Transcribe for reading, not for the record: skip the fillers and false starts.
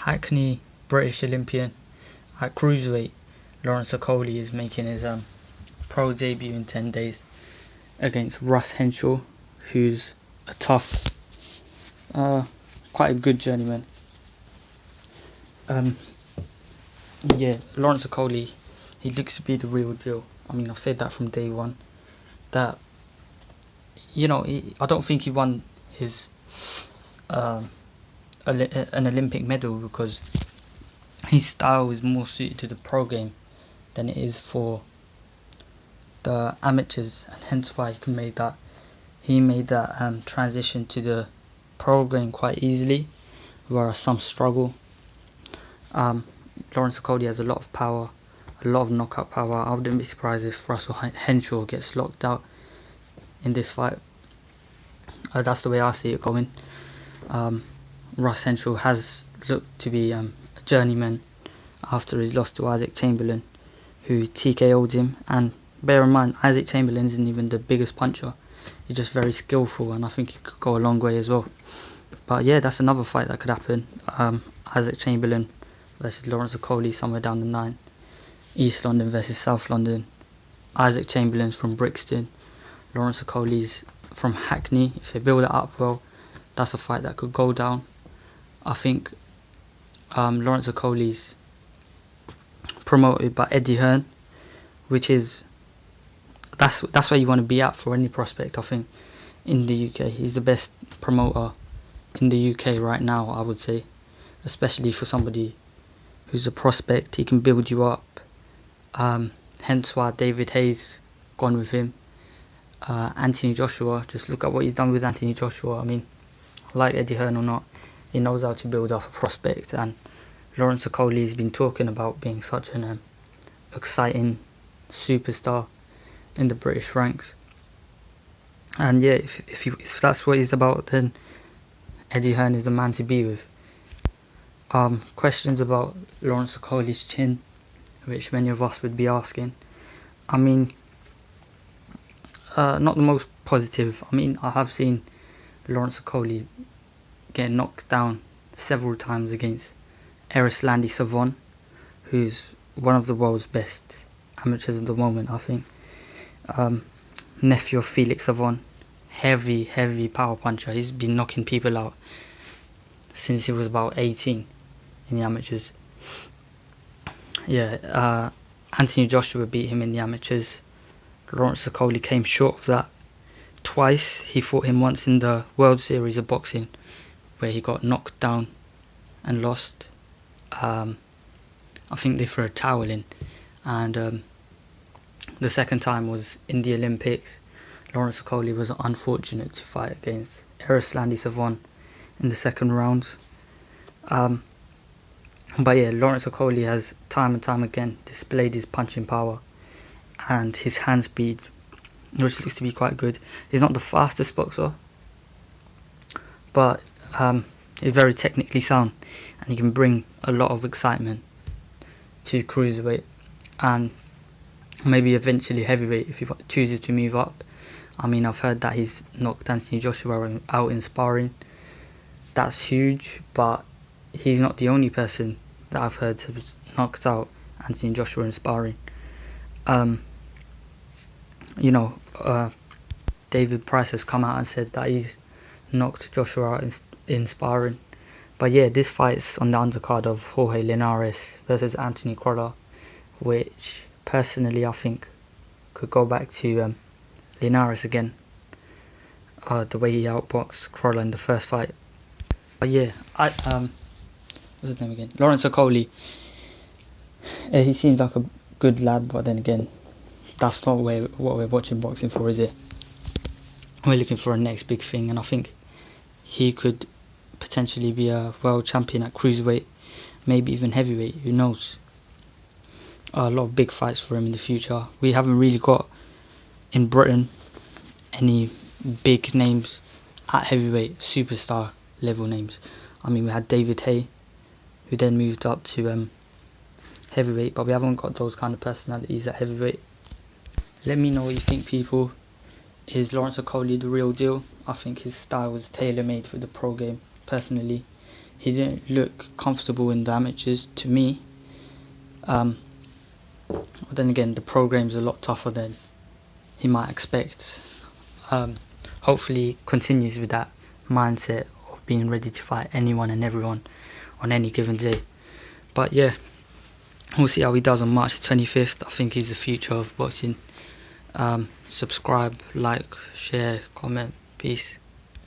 Hackney British Olympian at Cruiserweight, Lawrence Okolie is making his pro debut in 10 days against Russ Henshaw, who's a tough, quite a good journeyman. Lawrence Okolie, he looks to be the real deal. I mean, I've said that from day one. That, I don't think he won his an Olympic medal because his style is more suited to the pro game than it is for the amateurs, and hence why he made that transition to the pro game quite easily, whereas some struggle. Lawrence Okolie has a lot of power, a lot of knockout power. I wouldn't be surprised if Russell Henshaw gets locked out in this fight. That's the way I see it going. Russ Henshaw has looked to be a journeyman after his loss to Isaac Chamberlain, who TKO'd him. And bear in mind, Isaac Chamberlain isn't even the biggest puncher. He's just very skillful, and I think he could go a long way as well. But yeah, that's another fight that could happen. Isaac Chamberlain versus Lawrence Okolie somewhere down the line. East London versus South London. Isaac Chamberlain's from Brixton. Lawrence Okolie's from Hackney. If they build it up well, that's a fight that could go down. I think Lawrence Okolie's promoted by Eddie Hearn, which is that's where you want to be at for any prospect. I think in the UK, he's the best promoter in the UK right now, I would say, especially for somebody who's a prospect. He can build you up. Hence why David Hayes gone with him. Anthony Joshua, just look at what he's done with Anthony Joshua. I mean, like Eddie Hearn or not, he knows how to build up a prospect, and Lawrence Okolie's been talking about being such an exciting superstar in the British ranks. And yeah, if that's what he's about, then Eddie Hearn is the man to be with. Questions about Lawrence Okolie's chin, which many of us would be asking. I mean, not the most positive. I mean, I have seen Lawrence Okolie get knocked down several times against Erislandi Savon, who's one of the world's best amateurs at the moment, I think. Nephew of Felix Savon, heavy power puncher. He's been knocking people out since he was about 18 in the amateurs. Anthony Joshua beat him in the amateurs. Lawrence Okolie came short of that twice. He fought him once in the World Series of Boxing, where he got knocked down and lost. I think they threw a towel in. And the second time was in the Olympics. Lawrence Okolie was unfortunate to fight against Erislandi Savon in the second round. But yeah, Lawrence Okolie has time and time again displayed his punching power and his hand speed, which looks to be quite good. He's not the fastest boxer, but he's very technically sound, and he can bring a lot of excitement to cruiserweight and maybe eventually heavyweight if he chooses to move up. I mean, I've heard that he's knocked Anthony Joshua out in sparring. That's huge, but he's not the only person that I've heard has knocked out Anthony Joshua in sparring. David Price has come out and said that he's knocked Joshua out in sparring. But yeah, this fight's on the undercard of Jorge Linares versus Anthony Crolla, which personally I think could go back to Linares again, the way he outboxed Crolla in the first fight. But yeah, what's his name again? Lawrence Okolie. He seems like a good lad, but then again, that's not what we're watching boxing for, is it? We're looking for a next big thing, and I think he could potentially be a world champion at cruiserweight, maybe even heavyweight, who knows. A lot of big fights for him in the future. We haven't really got in Britain any big names at heavyweight, superstar level names. I mean, we had David Hay, who then moved up to heavyweight, but we haven't got those kind of personalities at heavyweight. Let me know what you think, people. Is Lawrence Okolie the real deal? I think his style was tailor-made for the pro game, personally. he didn't look comfortable in the amateurs to me. But then again, the program's a lot tougher than he might expect. Hopefully he continues with that mindset of being ready to fight anyone and everyone on any given day. But yeah, we'll see how he does on March the 25th. I think he's the future of boxing. Subscribe, like, share, comment. Peace.